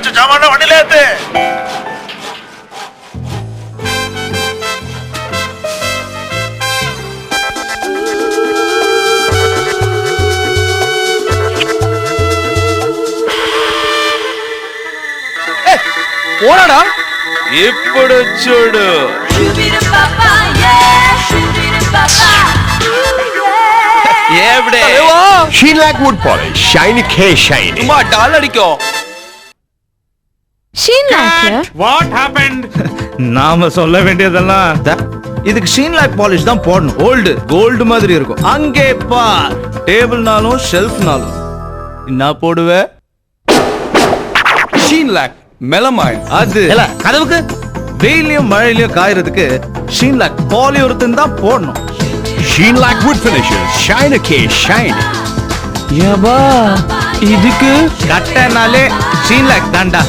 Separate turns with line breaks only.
வச்ச சாமான வண்டியில ஏத்து.
போடா. ఇప్పుడు చూడు.
Sheen Lac wood polish, shiny K shiny.
சும்மா டால் அடிக்கும்.
Sheen look.
What happened?
நாம சொல்ல வேண்டியதெல்லாம் இதுக்கு ஷீன் லாக் பாலிஷ் தான் போடணும். ஓல்டு கோல்டு மாதிரி இருக்கும். அங்கே பார், டேபிள்னாலும் ஷெல்ஃப்னாலும் என்ன போடுவே? Sheen lac melamine. அது கதவுக்கு வெயிலையும் மழையிலையும் காயறதுக்கு ஷீன் லாக் பாலியுரத்தின் தான் போடணும்.
Sheen Lac wood finishes, shiny K shiny.
ஏபா இதுக்கு கட்டனாலே ஷீன் லாக் தான்டா.